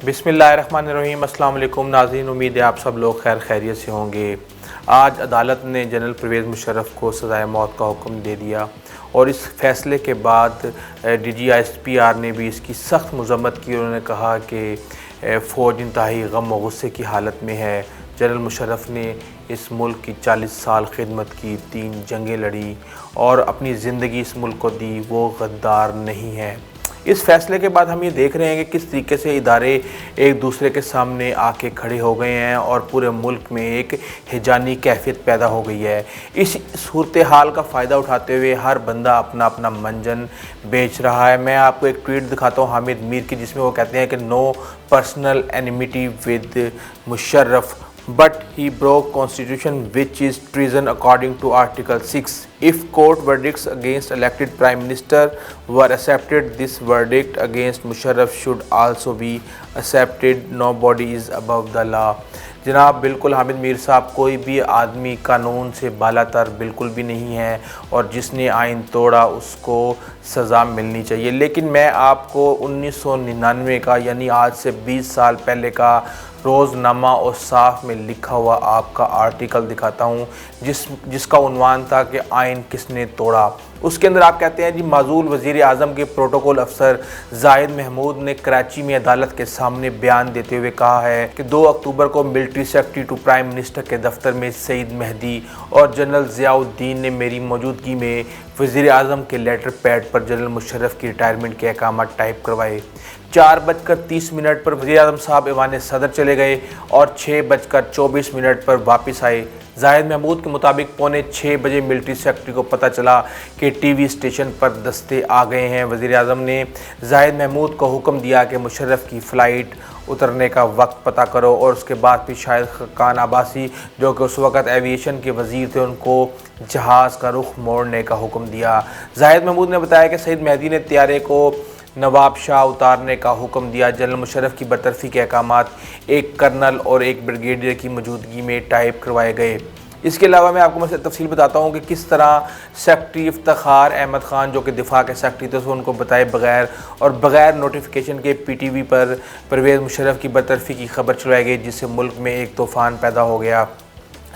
بسم اللہ الرحمن الرحیم۔ السلام علیکم ناظرین، امید ہے آپ سب لوگ خیر خیریت سے ہوں گے۔ آج عدالت نے جنرل پرویز مشرف کو سزائے موت کا حکم دے دیا اور اس فیصلے کے بعد D G S P R نے بھی اس کی سخت مذمت کی۔ انہوں نے کہا کہ فوج انتہائی غم و غصے کی حالت میں ہے۔ جنرل مشرف نے اس ملک کی 40 سال خدمت کی، 3 جنگیں لڑی اور اپنی زندگی اس ملک کو دی، وہ غدار نہیں ہے۔ اس فیصلے کے بعد ہم یہ دیکھ رہے ہیں کہ کس طریقے سے ادارے ایک دوسرے کے سامنے آ کے کھڑے ہو گئے ہیں اور پورے ملک میں ایک ہیجانی کیفیت پیدا ہو گئی ہے۔ اس صورتحال کا فائدہ اٹھاتے ہوئے ہر بندہ اپنا اپنا منجن بیچ رہا ہے۔ میں آپ کو ایک ٹویٹ دکھاتا ہوں حامد میر کی، جس میں وہ کہتے ہیں کہ no personal enmity with Musharraf but he broke constitution which is treason according to article 6. If court verdicts against elected prime minister were accepted, this verdict against Musharraf should also be accepted. Nobody is above the law. جناب بالکل حامد میر صاحب، کوئی بھی آدمی قانون سے بالا تر بالکل بھی نہیں ہے اور جس نے آئین توڑا اس کو سزا ملنی چاہیے۔ لیکن میں آپ کو 1999 کا یعنی آج سے 20 سال پہلے کا روزنامہ اور صاف میں لکھا ہوا آپ کا آرٹیکل دکھاتا ہوں جس کا عنوان تھا کہ آئین کس نے توڑا۔ اس کے اندر آپ کہتے ہیں جی معزول وزیر اعظم کے پروٹوکول افسر زاہد محمود نے کراچی میں عدالت کے سامنے بیان دیتے ہوئے کہا ہے کہ 2 اکتوبر کو military secretary to prime minister کے دفتر میں سعید مہدی اور جنرل ضیاء الدین نے میری موجودگی میں وزیر اعظم کے لیٹر پیڈ پر جنرل مشرف کی ریٹائرمنٹ کے احکامات ٹائپ کروائے۔ 4:30 پر وزیر اعظم صاحب ایوان صدر چلے گئے اور 6:24 پر واپس آئے۔ زاہد محمود کے مطابق 5:45 بجے ملٹری سیکرٹری کو پتہ چلا کہ ٹی وی اسٹیشن پر دستے آ گئے ہیں۔ وزیر اعظم نے زاہد محمود کو حکم دیا کہ مشرف کی فلائٹ اترنے کا وقت پتہ کرو اور اس کے بعد پھر شاہد خاقان عباسی جو کہ اس وقت ایویشن کے وزیر تھے ان کو جہاز کا رخ موڑنے کا حکم دیا۔ زاہد محمود نے بتایا کہ سعید مہدی نے طیارے کو نواب شاہ اتارنے کا حکم دیا۔ جنرل مشرف کی برطرفی کے احکامات ایک کرنل اور ایک بریگیڈیئر کی موجودگی میں ٹائپ کروائے گئے۔ اس کے علاوہ میں آپ کو تفصیل بتاتا ہوں کہ کس طرح سیکرٹری افتخار احمد خان جو کہ دفاع کے سیکرٹری تھے ان کو بتائے بغیر اور بغیر نوٹیفیکیشن کے پی ٹی وی پر پرویز مشرف کی برطرفی کی خبر چلائی گئی، جس سے ملک میں ایک طوفان پیدا ہو گیا۔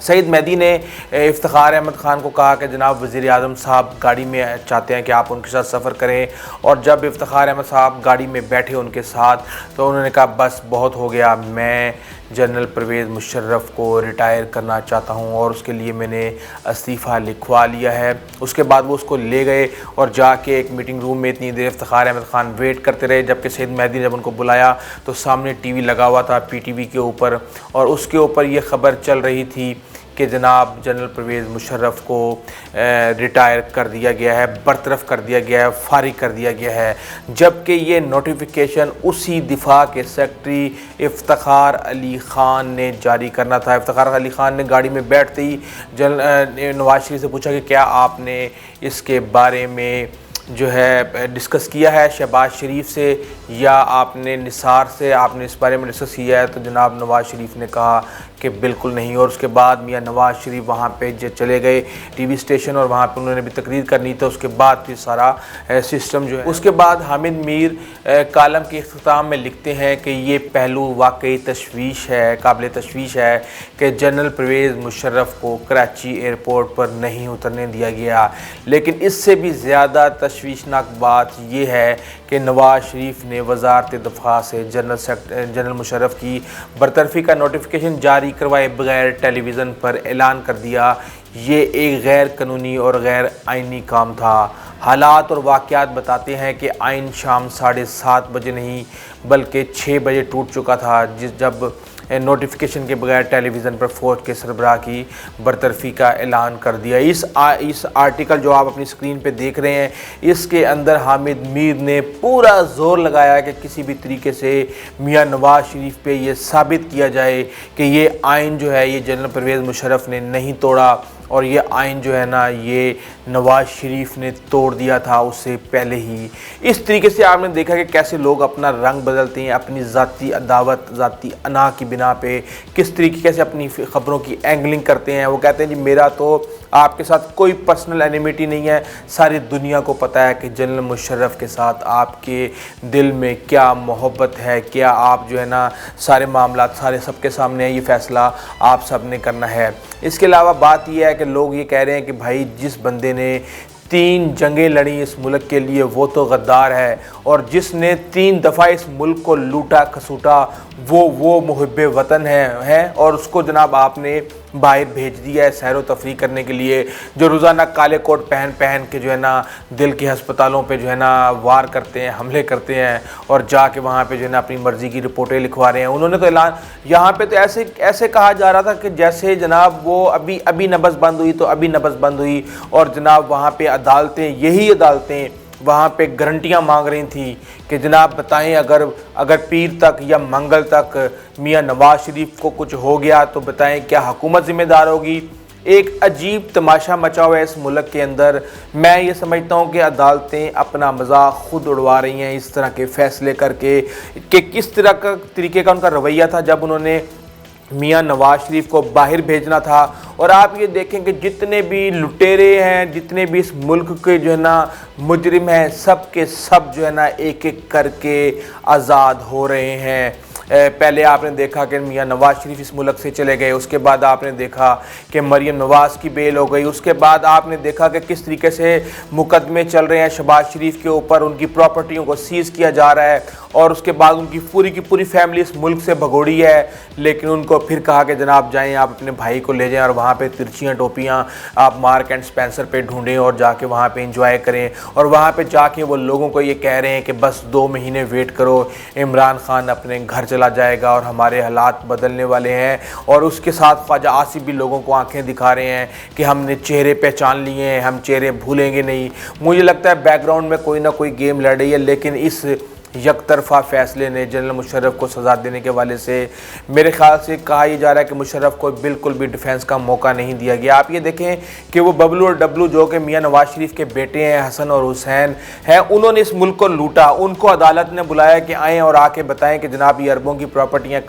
سعید مہدی نے افتخار احمد خان کو کہا کہ جناب وزیر اعظم صاحب گاڑی میں چاہتے ہیں کہ آپ ان کے ساتھ سفر کریں، اور جب افتخار احمد صاحب گاڑی میں بیٹھے ان کے ساتھ تو انہوں نے کہا بس بہت ہو گیا، میں جنرل پرویز مشرف کو ریٹائر کرنا چاہتا ہوں اور اس کے لیے میں نے استعفیٰ لکھوا لیا ہے۔ اس کے بعد وہ اس کو لے گئے اور جا کے ایک میٹنگ روم میں اتنی دیر افتخار احمد خان ویٹ کرتے رہے، جبکہ سعید مہدی نے جب ان کو بلایا تو سامنے ٹی وی لگا ہوا تھا پی ٹی وی کے اوپر، اور اس کے اوپر یہ خبر چل رہی تھی کہ جناب جنرل پرویز مشرف کو ریٹائر کر دیا گیا ہے، برطرف کر دیا گیا ہے، فارغ کر دیا گیا ہے، جبکہ یہ نوٹیفیکیشن اسی دفاع کے سیکرٹری افتخار علی خان نے جاری کرنا تھا۔ افتخار علی خان نے گاڑی میں بیٹھتے ہی نواز شریف سے پوچھا کہ کیا آپ نے اس کے بارے میں جو ہے ڈسکس کیا ہے شہباز شریف سے یا آپ نے نثار سے، آپ نے اس بارے میں ڈسکس کیا ہے؟ تو جناب نواز شریف نے کہا کہ بالکل نہیں، اور اس کے بعد میاں نواز شریف وہاں پہ چلے گئے ٹی وی اسٹیشن اور وہاں پہ انہوں نے بھی تقریر کرنی تھی۔ اس کے بعد پھر سارا سسٹم جو ہے اس کے بعد حامد میر کالم کے اختتام میں لکھتے ہیں کہ یہ پہلو واقعی تشویش ہے، قابل تشویش ہے کہ جنرل پرویز مشرف کو کراچی ایئرپورٹ پر نہیں اترنے دیا گیا، لیکن اس سے بھی زیادہ تشویشناک بات یہ ہے کہ نواز شریف نے وزارت دفاع سے جنرل مشرف کی برطرفی کا نوٹیفیکیشن جاری کروائے بغیر ٹیلی ویژن پر اعلان کر دیا۔ یہ ایک غیر قانونی اور غیر آئینی کام تھا۔ حالات اور واقعات بتاتے ہیں کہ آئین شام 7:30 بجے نہیں بلکہ 6 بجے ٹوٹ چکا تھا، جب نوٹیفیکیشن کے بغیر ٹیلی ویژن پر فوج کے سربراہ کی برطرفی کا اعلان کر دیا۔ اس آرٹیکل جو آپ اپنی اسکرین پہ دیکھ رہے ہیں، اس کے اندر حامد میر نے پورا زور لگایا کہ کسی بھی طریقے سے میاں نواز شریف پہ یہ ثابت کیا جائے کہ یہ آئین جو ہے یہ جنرل پرویز مشرف نے نہیں توڑا، اور یہ آئین جو ہے نا یہ نواز شریف نے توڑ دیا تھا اس سے پہلے ہی۔ اس طریقے سے آپ نے دیکھا کہ کیسے لوگ اپنا رنگ بدلتے ہیں اپنی ذاتی عداوت، ذاتی انا کی بنا پہ، کس طریقے سے اپنی خبروں کی اینگلنگ کرتے ہیں۔ وہ کہتے ہیں جی میرا تو آپ کے ساتھ کوئی پرسنل اینیمیٹی نہیں ہے، ساری دنیا کو پتہ ہے کہ جنرل مشرف کے ساتھ آپ کے دل میں کیا محبت ہے، کیا آپ جو ہے نا سارے معاملات سارے سب کے سامنے یہ فیصلہ آپ سب نے کرنا ہے۔ اس کے علاوہ بات یہ ہے کہ لوگ یہ کہہ رہے ہیں کہ بھائی جس بندے نے 3 جنگیں لڑیں اس ملک کے لیے وہ تو غدار ہے، اور جس نے 3 دفعہ اس ملک کو لوٹا کھسوٹا وہ محب وطن ہے، اور اس کو جناب آپ نے باہر بھیج دیا ہے سیر و تفریح کرنے کے لیے، جو روزانہ کالے کوٹ پہن کے جو ہے نا دل کے ہسپتالوں پہ جو ہے نا وار کرتے ہیں، حملے کرتے ہیں، اور جا کے وہاں پہ جو ہے نا اپنی مرضی کی رپورٹیں لکھوا رہے ہیں۔ انہوں نے تو اعلان یہاں پہ تو ایسے کہا جا رہا تھا کہ جیسے جناب وہ ابھی نبض بند ہوئی تو ابھی نبض بند ہوئی، اور جناب وہاں پہ یہی عدالتیں وہاں پہ گارنٹیاں مانگ رہی تھیں کہ جناب بتائیں اگر پیر تک یا منگل تک میاں نواز شریف کو کچھ ہو گیا تو بتائیں کیا حکومت ذمہ دار ہوگی۔ ایک عجیب تماشا مچا ہوا ہے اس ملک کے اندر۔ میں یہ سمجھتا ہوں کہ عدالتیں اپنا مذاق خود اڑوا رہی ہیں اس طرح کے فیصلے کر کے، کہ کس طرح کا طریقے کا ان کا رویہ تھا جب انہوں نے میاں نواز شریف کو باہر بھیجنا تھا۔ اور آپ یہ دیکھیں کہ جتنے بھی لٹیرے ہیں، جتنے بھی اس ملک کے جو ہے نا مجرم ہیں، سب کے سب جو ہے نا ایک ایک کر کے آزاد ہو رہے ہیں۔ پہلے آپ نے دیکھا کہ میاں نواز شریف اس ملک سے چلے گئے، اس کے بعد آپ نے دیکھا کہ مریم نواز کی بیل ہو گئی، اس کے بعد آپ نے دیکھا کہ کس طریقے سے مقدمے چل رہے ہیں شہباز شریف کے اوپر، ان کی پراپرٹیوں کو سیز کیا جا رہا ہے، اور اس کے بعد ان کی پوری فیملی اس ملک سے بھگوڑی ہے، لیکن ان کو پھر کہا کہ جناب جائیں آپ اپنے بھائی کو لے جائیں اور وہاں پہ ترچیاں ٹوپیاں آپ مارک اینڈ سپینسر پہ ڈھونڈیں اور جا کے وہاں پہ انجوائے کریں، اور وہاں پہ جا کے وہ لوگوں کو یہ کہہ رہے ہیں کہ بس 2 مہینے ویٹ کرو، عمران خان اپنے گھر چلا جائے گا اور ہمارے حالات بدلنے والے ہیں۔ اور اس کے ساتھ خواجہ آصف بھی لوگوں کو آنکھیں دکھا رہے ہیں کہ ہم نے چہرے پہچان لیے ہیں، ہم چہرے بھولیں گے نہیں۔ مجھے لگتا ہے بیک گراؤنڈ میں کوئی نہ کوئی گیم لڑ رہی ہے، لیکن اس یک طرفہ فیصلے نے جنرل مشرف کو سزا دینے کے حوالے سے میرے خیال سے کہا یہ جا رہا ہے کہ مشرف کو بالکل بھی ڈیفینس کا موقع نہیں دیا گیا۔ آپ یہ دیکھیں کہ وہ ببلو اور ڈبلو جو کہ میاں نواز شریف کے بیٹے ہیں، حسن اور حسین ہیں، انہوں نے اس ملک کو لوٹا، ان کو عدالت نے بلایا کہ آئیں اور آ کے بتائیں کہ جناب یہ اربوں کی پراپرٹیاں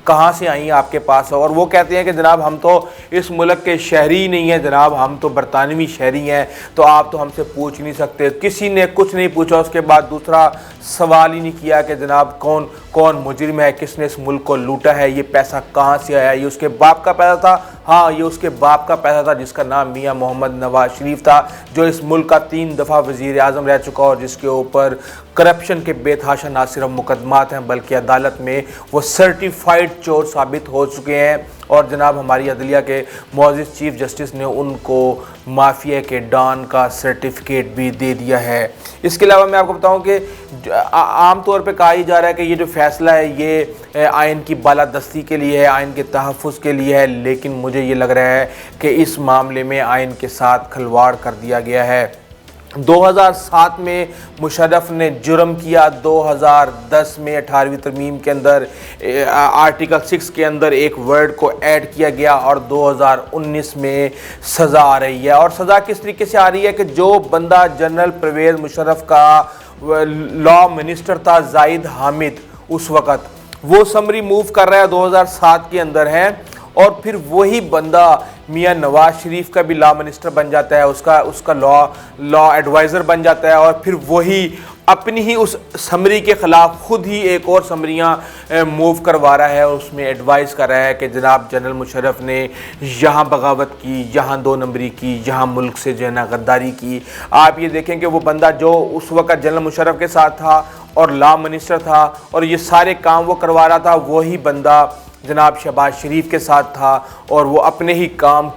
کہاں سے آئیں آپ کے پاس، اور وہ کہتے ہیں کہ جناب ہم تو اس ملک کے شہری ہی نہیں ہیں جناب، ہم تو برطانوی شہری ہیں، تو آپ تو ہم سے پوچھ نہیں سکتے۔ کسی نے کچھ نہیں پوچھا، اس کے بعد دوسرا سوال ہی نہیں کیا کہ جناب کون مجرم ہے، کس نے اس ملک کو لوٹا ہے، یہ پیسہ کہاں سے آیا، یہ اس کے باپ کا پیسہ تھا۔ ہاں یہ اس کے باپ کا پیسہ تھا جس کا نام میاں محمد نواز شریف تھا، جو اس ملک کا 3 دفعہ وزیر اعظم رہ چکا اور جس کے اوپر کرپشن کے بے تحاشا نہ صرف مقدمات ہیں بلکہ عدالت میں وہ سرٹیفائیڈ چور ثابت ہو چکے ہیں، اور جناب ہماری عدلیہ کے معزز چیف جسٹس نے ان کو مافیا کے ڈان کا سرٹیفکیٹ بھی دے دیا ہے۔ اس کے علاوہ میں آپ کو بتاؤں کہ عام طور پہ کہا ہی جا رہا ہے کہ یہ جو فیصلہ ہے یہ آئین کی بالادستی کے لیے ہے، آئین کے تحفظ کے لیے ہے، لیکن مجھے یہ لگ رہا ہے کہ اس معاملے میں آئین کے ساتھ کھلواڑ کر دیا گیا ہے۔ 2007 میں مشرف نے جرم کیا، 2010 میں 18ویں ترمیم کے اندر آرٹیکل 6 کے اندر ایک ورڈ کو ایڈ کیا گیا، اور 2019 میں سزا آ رہی ہے۔ اور سزا کس طریقے سے آ رہی ہے کہ جو بندہ جنرل پرویز مشرف کا لا منسٹر تھا زاہد حامد، اس وقت وہ سمری موو کر رہا ہے 2007 کے اندر ہے، اور پھر وہی بندہ میاں نواز شریف کا بھی لا منسٹر بن جاتا ہے، اس کا لا ایڈوائزر بن جاتا ہے، اور پھر وہی اپنی ہی اس سمری کے خلاف خود ہی ایک اور سمریاں موو کروا رہا ہے، اور اس میں ایڈوائز کر رہا ہے کہ جناب جنرل مشرف نے یہاں بغاوت کی، یہاں 2 نمبری کی، یہاں ملک سے جو ہے نا غداری کی۔ آپ یہ دیکھیں کہ وہ بندہ جو اس وقت جنرل مشرف کے ساتھ تھا اور لا منسٹر تھا اور یہ سارے کام وہ کروا رہا تھا، وہی بندہ جناب شہباز شریف کے ساتھ تھا، اور وہ اپنے ہی کام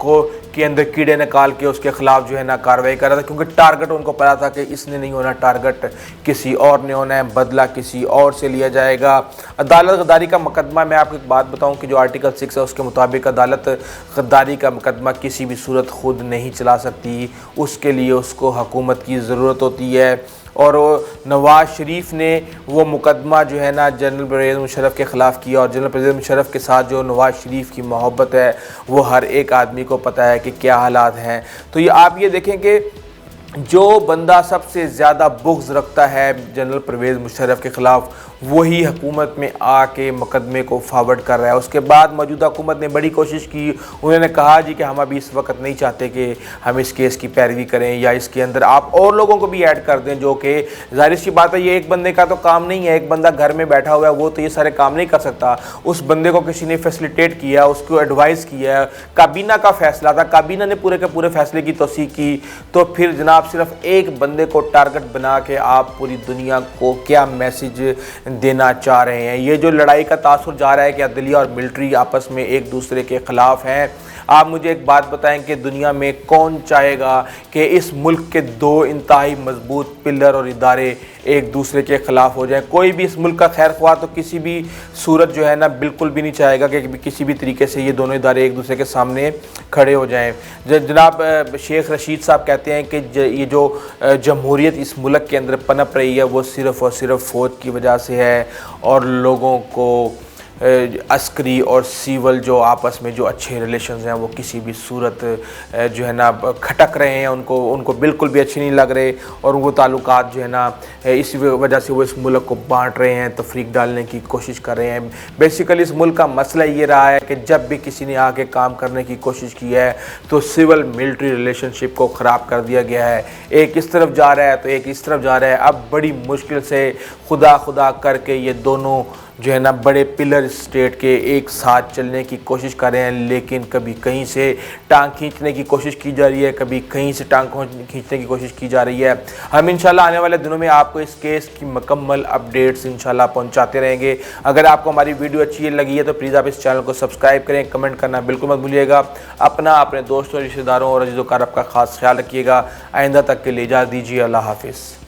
کے اندر کیڑے نکال کے اس کے خلاف جو ہے نا کارروائی کر رہا تھا، کیونکہ ٹارگٹ ان کو پتا تھا کہ اس نے نہیں ہونا، ٹارگٹ کسی اور نے ہونا ہے، بدلہ کسی اور سے لیا جائے گا۔ عدالت غداری کا مقدمہ، میں آپ کو ایک بات بتاؤں کہ جو آرٹیکل 6 ہے اس کے مطابق عدالت غداری کا مقدمہ کسی بھی صورت خود نہیں چلا سکتی، اس کے لیے اس کو حکومت کی ضرورت ہوتی ہے، اور نواز شریف نے وہ مقدمہ جو ہے نا جنرل پرویز مشرف کے خلاف کیا، اور جنرل پرویز مشرف کے ساتھ جو نواز شریف کی محبت ہے وہ ہر ایک آدمی کو پتہ ہے کہ کیا حالات ہیں۔ تو یہ آپ یہ دیکھیں کہ جو بندہ سب سے زیادہ بغض رکھتا ہے جنرل پرویز مشرف کے خلاف وہی حکومت میں آ کے مقدمے کو فارورڈ کر رہا ہے۔ اس کے بعد موجودہ حکومت نے بڑی کوشش کی، انہوں نے کہا جی کہ ہم ابھی اس وقت نہیں چاہتے کہ ہم اس کیس کی پیروی کریں یا اس کے اندر آپ اور لوگوں کو بھی ایڈ کر دیں، جو کہ ظاہر سی بات ہے یہ ایک بندے کا تو کام نہیں ہے، ایک بندہ گھر میں بیٹھا ہوا ہے وہ تو یہ سارے کام نہیں کر سکتا، اس بندے کو کسی نے فیسلیٹیٹ کیا، اس کو ایڈوائز کیا، کابینہ کا فیصلہ تھا، کابینہ نے پورے کے پورے فیصلے کی توثیق کی، تو پھر جناب صرف ایک بندے کو ٹارگٹ بنا کے آپ پوری دنیا کو کیا میسج دینا چاہ رہے ہیں؟ یہ جو لڑائی کا تاثر جا رہا ہے کہ عدلیہ اور ملٹری آپس میں ایک دوسرے کے خلاف ہیں، آپ مجھے ایک بات بتائیں کہ دنیا میں کون چاہے گا کہ اس ملک کے دو انتہائی مضبوط پلر اور ادارے ایک دوسرے کے خلاف ہو جائیں؟ کوئی بھی اس ملک کا خیر خواہ تو کسی بھی صورت جو ہے نا بالکل بھی نہیں چاہے گا کہ کسی بھی طریقے سے یہ دونوں ادارے ایک دوسرے کے سامنے کھڑے ہو جائیں۔ جناب شیخ رشید صاحب کہتے ہیں کہ یہ جو جمہوریت اس ملک کے اندر پنپ رہی ہے وہ صرف اور صرف فوج کی وجہ سے ہے، اور لوگوں کو عسکری اور سیول جو آپس میں جو اچھے ریلیشنز ہیں وہ کسی بھی صورت جو ہے نا کھٹک رہے ہیں، ان کو بالکل بھی اچھی نہیں لگ رہے، اور ان کو تعلقات جو ہے نا اسی وجہ سے وہ اس ملک کو بانٹ رہے ہیں، تفریق ڈالنے کی کوشش کر رہے ہیں۔ بیسیکلی اس ملک کا مسئلہ یہ رہا ہے کہ جب بھی کسی نے آ کے کام کرنے کی کوشش کی ہے تو سول ملٹری ریلیشن شپ کو خراب کر دیا گیا ہے، ایک اس طرف جا رہا ہے تو ایک اس طرف جا رہا ہے۔ اب بڑی مشکل سے خدا کر کے یہ دونوں جو ہے نا بڑے پلر اسٹیٹ کے ایک ساتھ چلنے کی کوشش کر رہے ہیں، لیکن کبھی کہیں سے ٹانگ کھینچنے کی کوشش کی جا رہی ہے، کبھی کہیں سے ٹانگ کھینچنے کی کوشش کی جا رہی ہے۔ ہم انشاءاللہ آنے والے دنوں میں آپ کو اس کیس کی مکمل اپڈیٹس انشاءاللہ پہنچاتے رہیں گے۔ اگر آپ کو ہماری ویڈیو اچھی لگی ہے تو پلیز آپ اس چینل کو سبسکرائب کریں، کمنٹ کرنا بالکل مت بھولیے گا، اپنے دوستوں، رشتہ داروں اور عزیز و اقارب کا خاص خیال رکھیے گا۔ آئندہ تک کے لیے اجازت دیجیے، اللہ حافظ۔